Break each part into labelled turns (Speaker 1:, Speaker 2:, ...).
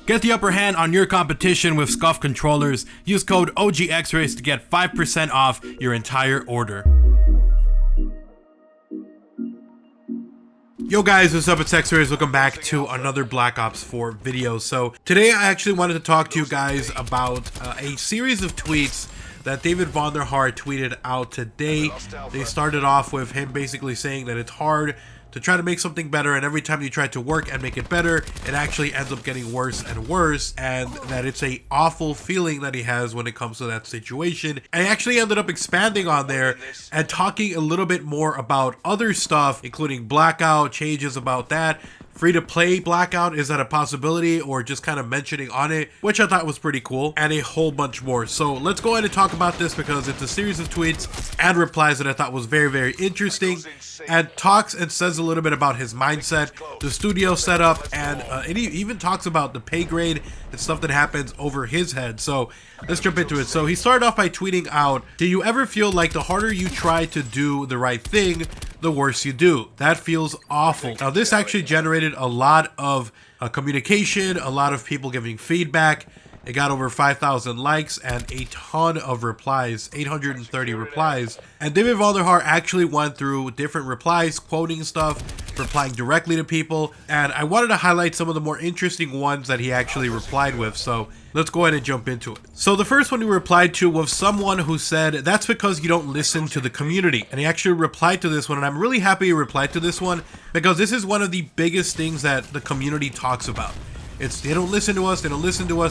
Speaker 1: Get the upper hand on your competition with SCUF controllers. Use code OGXRAYZ to get 5% off your entire order. Yo guys, what's up? It's XRAYZ. Welcome back to another Black Ops 4 video. So today I actually wanted to talk to you guys about a series of tweets that David Vonderhaar tweeted out today. They started off with him basically saying that it's hard to try to make something better, and every time you try to work and make it better, it actually ends up getting worse and worse, and that it's a awful feeling that he has when it comes to that situation. And he actually ended up expanding on there and talking a little bit more about other stuff, including Blackout, changes about that, free-to-play Blackout, is that a possibility, or just kind of mentioning on it, which I thought was pretty cool, and a whole bunch more. So let's go ahead and talk about this because it's a series of tweets and replies that I thought was very, very interesting, and talks and says a little bit about his mindset, the studio setup, and he even talks about the pay grade and stuff that happens over his head. So let's jump into it. So he started off by tweeting out, "Do you ever feel like the harder you try to do the right thing, the worse you do? That feels awful." Now this actually generated a lot of communication, a lot of people giving feedback. It got over 5,000 likes and a ton of replies, 830 replies. And David Vonderhaar actually went through different replies, quoting stuff, replying directly to people. And I wanted to highlight some of the more interesting ones that he actually replied with. So let's go ahead and jump into it. So the first one he replied to was someone who said, "That's because you don't listen to the community." And he actually replied to this one, and I'm really happy he replied to this one because this is one of the biggest things that the community talks about. It's they don't listen to us,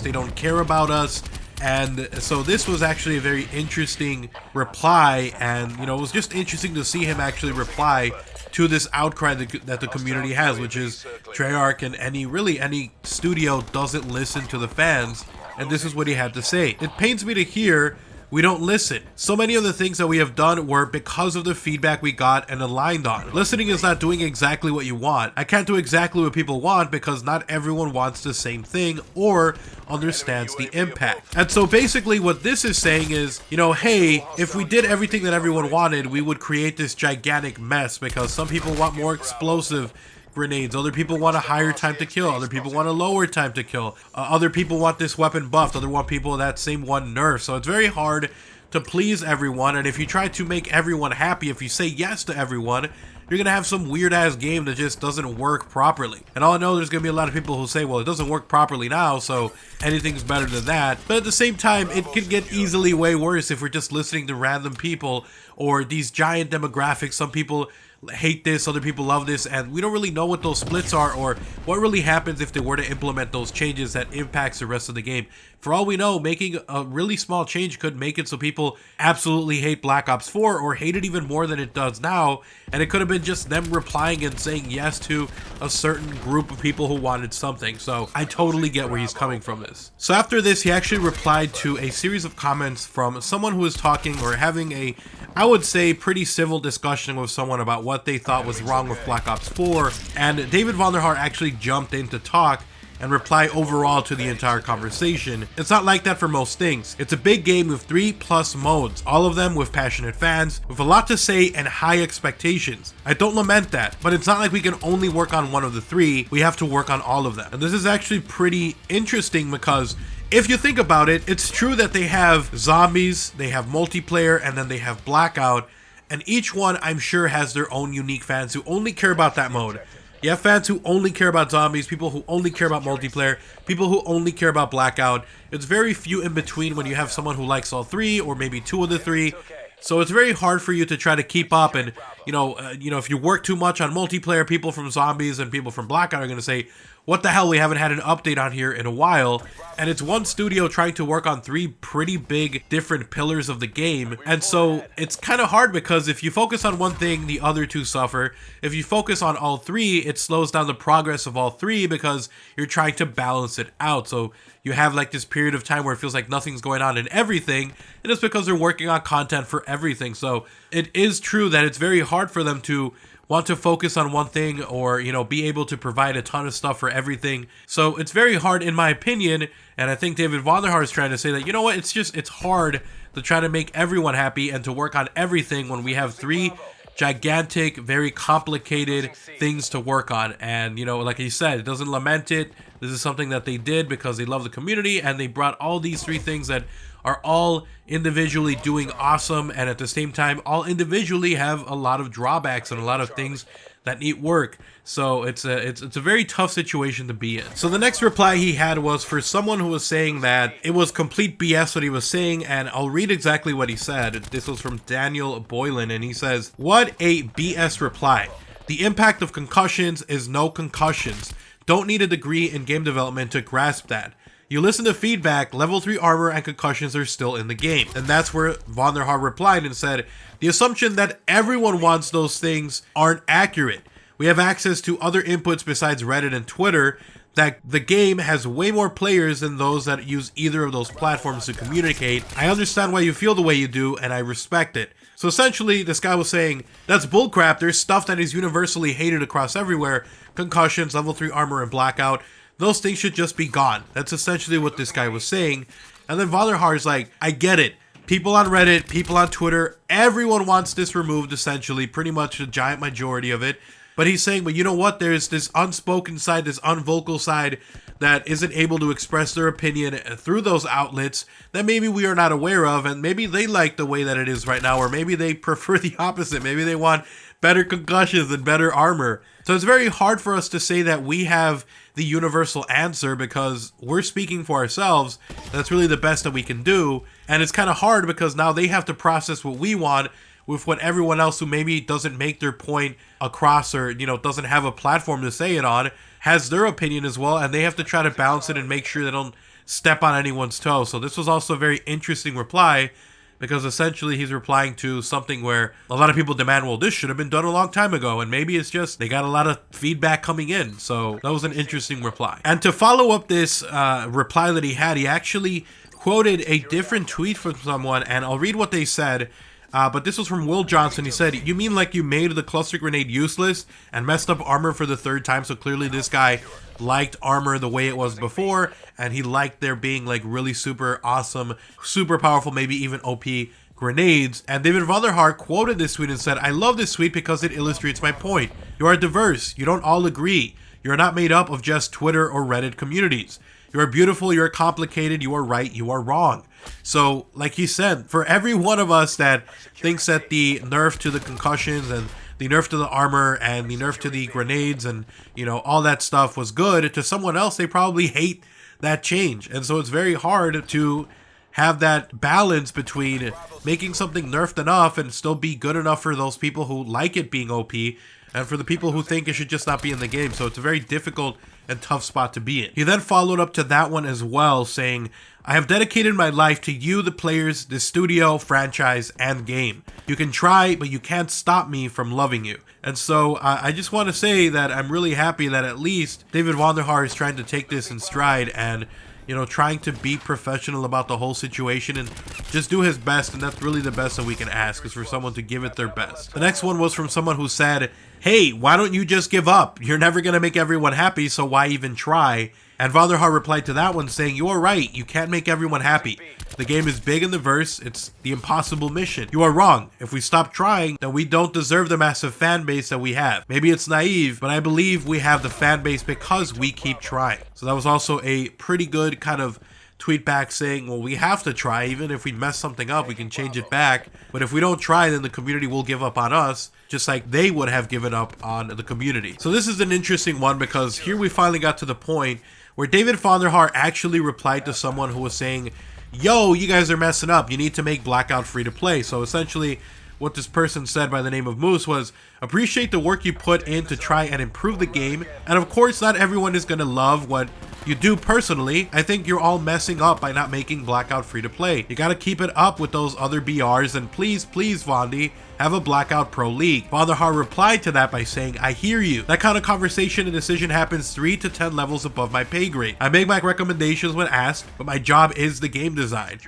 Speaker 1: they don't care about us. And so this was actually a very interesting reply, and you know, it was just interesting to see him actually reply to this outcry that the community has, which is Treyarch and any studio doesn't listen to the fans. And this is what he had to say. "It pains me to hear we don't listen. So many of the things that we have done were because of the feedback we got and aligned on. Listening is not doing exactly what you want. I can't do exactly what people want because not everyone wants the same thing or understands the impact." And so basically what this is saying is, you know, hey, if we did everything that everyone wanted, we would create this gigantic mess because some people want more explosive grenades, other people want a higher time to kill, other people want a lower time to kill, other people want this weapon buffed, other want people that same one nerfed. So it's very hard to please everyone, and if you try to make everyone happy, if you say yes to everyone, you're gonna have some weird ass game that just doesn't work properly. And all I know, there's gonna be a lot of people who say, well, it doesn't work properly now, so anything's better than that. But at the same time, it can get easily way worse if we're just listening to random people or these giant demographics. Some people hate this, other people love this, and we don't really know what those splits are or what really happens if they were to implement those changes that impacts the rest of the game. For all we know, making a really small change could make it so people absolutely hate Black Ops 4 or hate it even more than it does now, and it could have been just them replying and saying yes to a certain group of people who wanted something. So I totally get where he's coming from this. So after this, he actually replied to a series of comments from someone who was talking or having a, I would say, pretty civil discussion with someone about what they thought was wrong with Black Ops 4, and David Vonderhaar actually jumped in to talk and reply overall to the entire conversation. It's not like that for most things. It's a big game with 3+ modes, all of them with passionate fans, with a lot to say and high expectations. I don't lament that, but it's not like we can only work on one of the three, we have to work on all of them. And this is actually pretty interesting because if you think about it, it's true that they have zombies, they have multiplayer, and then they have Blackout, and each one I'm sure has their own unique fans who only care about that mode. You have fans who only care about zombies, people who only care about multiplayer, people who only care about Blackout. It's very few in between when you have someone who likes all three or maybe two of the three. So it's very hard for you to try to keep up, and you know, if you work too much on multiplayer, people from zombies and people from Blackout are going to say, what the hell, we haven't had an update on here in a while. And it's one studio trying to work on three pretty big different pillars of the game. And so it's kind of hard because if you focus on one thing, the other two suffer. If you focus on all three, it slows down the progress of all three because you're trying to balance it out. So you have like this period of time where it feels like nothing's going on in everything, and it's because they're working on content for everything. So it is true that it's very hard for them to want to focus on one thing or, you know, be able to provide a ton of stuff for everything. So it's very hard in my opinion, and I think David Vonderhaar is trying to say that, you know what, it's hard to try to make everyone happy and to work on everything when we have three gigantic, very complicated things to work on. And, you know, like he said, it doesn't lament it. This is something that they did because they love the community, and they brought all these 3 things that are all individually doing awesome, and at the same time all individually have a lot of drawbacks and a lot of things that need work. So it's a very tough situation to be in. So the next reply he had was for someone who was saying that it was complete BS what he was saying, and I'll read exactly what he said. This was from Daniel Boylan, and he says, "What a BS reply. The impact of concussions is no concussions. Don't need a degree in game development to grasp that. You listen to feedback, level 3 armor and concussions are still in the game." And that's where Vonderhaar replied and said, "The assumption that everyone wants those things aren't accurate. We have access to other inputs besides Reddit and Twitter, that the game has way more players than those that use either of those platforms to communicate. I understand why you feel the way you do, and I respect it." So essentially, this guy was saying, that's bullcrap. There's stuff that is universally hated across everywhere. Concussions, level 3 armor, and Blackout. Those things should just be gone. That's essentially what this guy was saying. And then Vonderhaar is like, I get it. People on Reddit, people on Twitter, everyone wants this removed, essentially. Pretty much the giant majority of it. But he's saying, but you know what? There's this unspoken side, this unvocal side that isn't able to express their opinion through those outlets that maybe we are not aware of. And maybe they like the way that it is right now. Or maybe they prefer the opposite. Maybe they want better concussions and better armor. So it's very hard for us to say that we have the universal answer because we're speaking for ourselves. That's really the best that we can do. And it's kind of hard because now they have to process what we want with what everyone else who maybe doesn't make their point across, or, you know, doesn't have a platform to say it on, has their opinion as well, and they have to try to balance it and make sure they don't step on anyone's toes. So this was also a very interesting reply, because essentially he's replying to something where a lot of people demand, well, this should have been done a long time ago, and maybe it's just they got a lot of feedback coming in. So that was an interesting reply. And to follow up this reply that he had, he actually quoted a different tweet from someone, and I'll read what they said. But this was from Will Johnson. He said, "You mean like you made the cluster grenade useless and messed up armor for the 3rd time?" So clearly this guy liked armor the way it was before, and he liked there being like really super awesome, super powerful, maybe even OP grenades. And David Vonderhaar quoted this tweet and said, "I love this tweet because it illustrates my point. You are diverse. You don't all agree. You are not made up of just Twitter or Reddit communities. You are beautiful, you are complicated, you are right, you are wrong." So, like he said, for every one of us that thinks that the nerf to the concussions and the nerf to the armor and the nerf to the grenades and, you know, all that stuff was good, to someone else, they probably hate that change. And so it's very hard to have that balance between making something nerfed enough and still be good enough for those people who like it being OP, and for the people who think it should just not be in the game. So it's a very difficult and tough spot to be in. He then followed up to that one as well, saying, "I have dedicated my life to you, the players, the studio, franchise, and game. You can try, but you can't stop me from loving you." And so I just want to say that I'm really happy that at least David Vonderhaar is trying to take this in stride and, you know, trying to be professional about the whole situation and just do his best. And that's really the best that we can ask, is for someone to give it their best. The next one was from someone who said, "Hey, why don't you just give up? You're never going to make everyone happy, so why even try?" And Vonderhaar replied to that one saying, "You are right. You can't make everyone happy. The game is big and diverse. It's the impossible mission. You are wrong. If we stop trying, then we don't deserve the massive fan base that we have. Maybe it's naive, but I believe we have the fan base because we keep trying." So that was also a pretty good kind of tweet back saying, well, we have to try. Even if we mess something up, we can change it back. But if we don't try, then the community will give up on us, just like they would have given up on the community. So this is an interesting one, because here we finally got to the point where David Vonderhaar actually replied to someone who was saying, "Yo, you guys are messing up. You need to make Blackout free to play." So essentially what this person said by the name of Moose was, "Appreciate the work you put in to try and improve the game. And of course, not everyone is going to love what you do personally. I think you're all messing up by not making Blackout free to play. You got to keep it up with those other BRs, and please, Vondy, have a Blackout Pro League." Vonderhaar replied to that by saying, "I hear you. That kind of conversation and decision happens 3 to 10 levels above my pay grade. I make my recommendations when asked, but my job is the game design."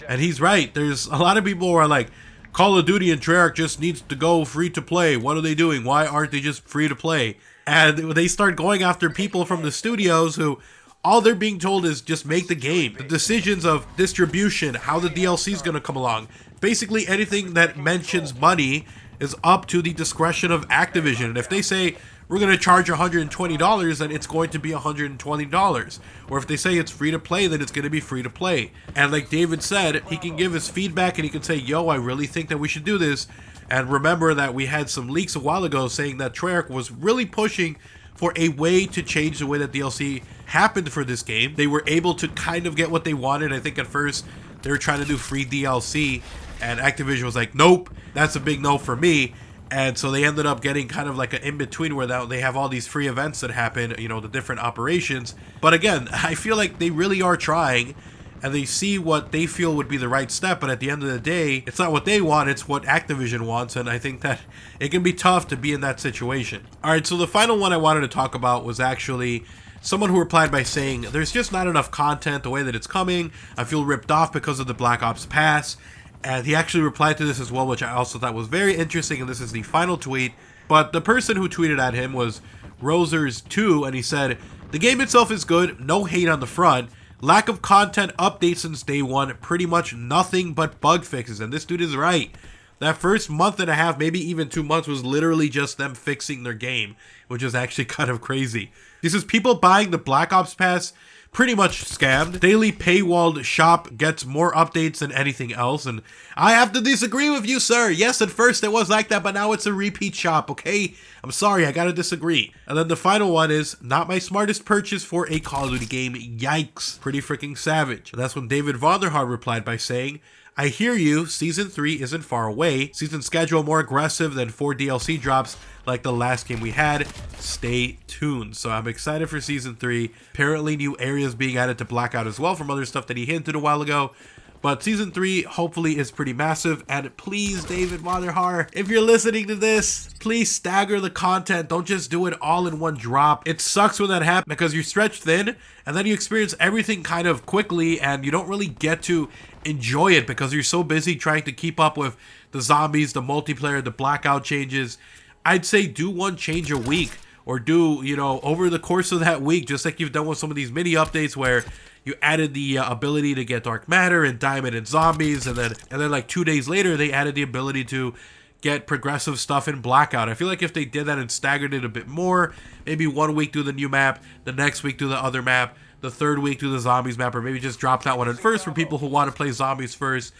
Speaker 1: And he's right. There's a lot of people who are like, Call of Duty and Treyarch just needs to go free to play. What are they doing? Why aren't they just free to play? And they start going after people from the studios who all they're being told is just make the game. The decisions of distribution, how the DLC is going to come along, basically anything that mentions money is up to the discretion of Activision. And if they say we're going to charge $120, then it's going to be $120. Or if they say it's free to play, then it's going to be free to play. And like David said, he can give his feedback and he can say, yo, I really think that we should do this. And remember that we had some leaks a while ago saying that Treyarch was really pushing for a way to change the way that DLC happened for this game. They were able to kind of get what they wanted. I think at first they were trying to do free DLC, and Activision was like, nope, that's a big no for me. And so they ended up getting kind of like an in-between where they have all these free events that happen, you know, the different operations. But again, I feel like they really are trying, and they see what they feel would be the right step, but at the end of the day, it's not what they want, it's what Activision wants, and I think that it can be tough to be in that situation. Alright, so the final one I wanted to talk about was actually someone who replied by saying, there's just not enough content the way that it's coming, I feel ripped off because of the Black Ops Pass, and he actually replied to this as well, which I also thought was very interesting, and this is the final tweet, but the person who tweeted at him was Rosers2, and he said, the game itself is good, no hate on the front, lack of content updates since day one, pretty much nothing but bug fixes. And this dude is right. That first month and a half, maybe even 2 months, was literally just them fixing their game, which is actually kind of crazy. This is people buying the Black Ops Pass, pretty much scammed. Daily paywalled shop gets more updates than anything else, and I have to disagree with you, sir. Yes, at first it was like that, but now it's a repeat shop, okay? I'm sorry, I gotta disagree. And then the final one is, not my smartest purchase for a Call of Duty game, yikes. Pretty freaking savage. And that's when David Vonderhaar replied by saying, I hear you, Season 3 isn't far away. Season schedule more aggressive than 4 DLC drops like the last game we had. Stay tuned. So I'm excited for Season 3. Apparently new areas being added to Blackout as well from other stuff that he hinted a while ago. But Season 3 hopefully is pretty massive. And please, David Vonderhaar, if you're listening to this, please stagger the content. Don't just do it all in one drop. It sucks when that happens because you're stretched thin and then you experience everything kind of quickly and you don't really get to enjoy it because you're so busy trying to keep up with the zombies, the multiplayer, the Blackout changes. I'd say do one change a week, or do, you know, over the course of that week, just like you've done with some of these mini updates where you added the ability to get dark matter and diamond and zombies, and then like 2 days later they added the ability to get progressive stuff in Blackout. I feel like if they did that and staggered it a bit more, maybe 1 week do the new map, the next week do the other map, the third week do the zombies map, or maybe just drop that one in first for people who want to play zombies first.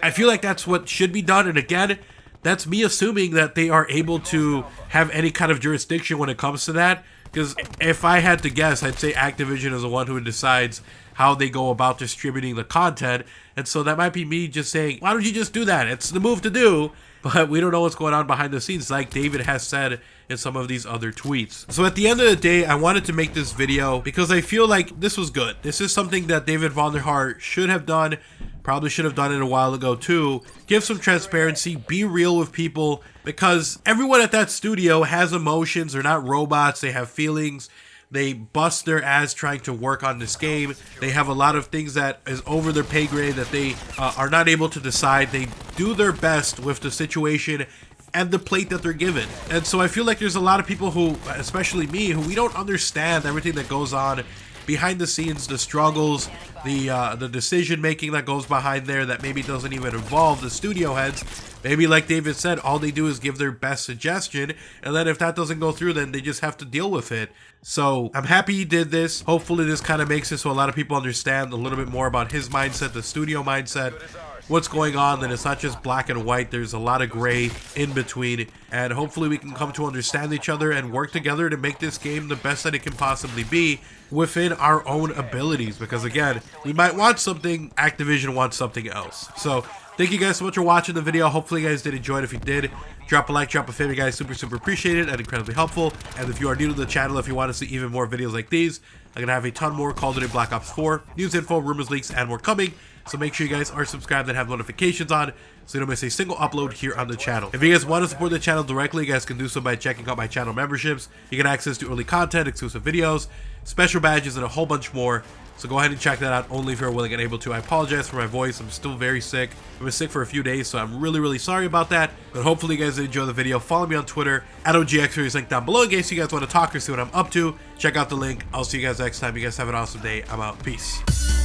Speaker 1: I feel like that's what should be done. And again, that's me assuming that they are able to have any kind of jurisdiction when it comes to that. Because if I had to guess, I'd say Activision is the one who decides how they go about distributing the content. And so that might be me just saying, why don't you just do that? It's the move to do. But we don't know what's going on behind the scenes, like David has said in some of these other tweets. So at the end of the day, I wanted to make this video because I feel like this was good. This is something that David Vonderhaar should have done, probably should have done it a while ago too. Give some transparency, be real with people, because everyone at that studio has emotions. They're not robots, they have feelings. They bust their ass trying to work on this game. They have a lot of things that is over their pay grade that they are not able to decide. They do their best with the situation and the plate that they're given. And so I feel like there's a lot of people who, especially me, who we don't understand everything that goes on behind the scenes, the struggles, the decision making that goes behind there that maybe doesn't even involve the studio heads. Maybe like David said, all they do is give their best suggestion, and then if that doesn't go through, then they just have to deal with it. So I'm happy he did this. Hopefully this kind of makes it so a lot of people understand a little bit more about his mindset, the studio mindset, what's going on, that it's not just black and white. There's a lot of gray in between, and hopefully we can come to understand each other and work together to make this game the best that it can possibly be within our own abilities, because again, we might want something, Activision wants something else. So thank you guys so much for watching the video. Hopefully you guys did enjoy it. If you did, drop a like, drop a favorite, guys. Super appreciated and incredibly helpful. And if you are new to the channel, if you want to see even more videos like these, I'm gonna have a ton more Call of Duty Black Ops 4 news info, rumors, leaks, and more coming. So make sure you guys are subscribed and have notifications on so you don't miss a single upload here on the channel. If you guys want to support the channel directly, you guys can do so by checking out my channel memberships. You get access to early content, exclusive videos, special badges, and a whole bunch more. So go ahead and check that out only if you're willing and able to. I apologize for my voice. I'm still very sick. I've been sick for a few days, so I'm really sorry about that. But hopefully you guys enjoy the video. Follow me on Twitter at OGXRAYZ, link down below in case you guys want to talk or see what I'm up to. Check out the link. I'll see you guys next time. You guys have an awesome day. I'm out. Peace.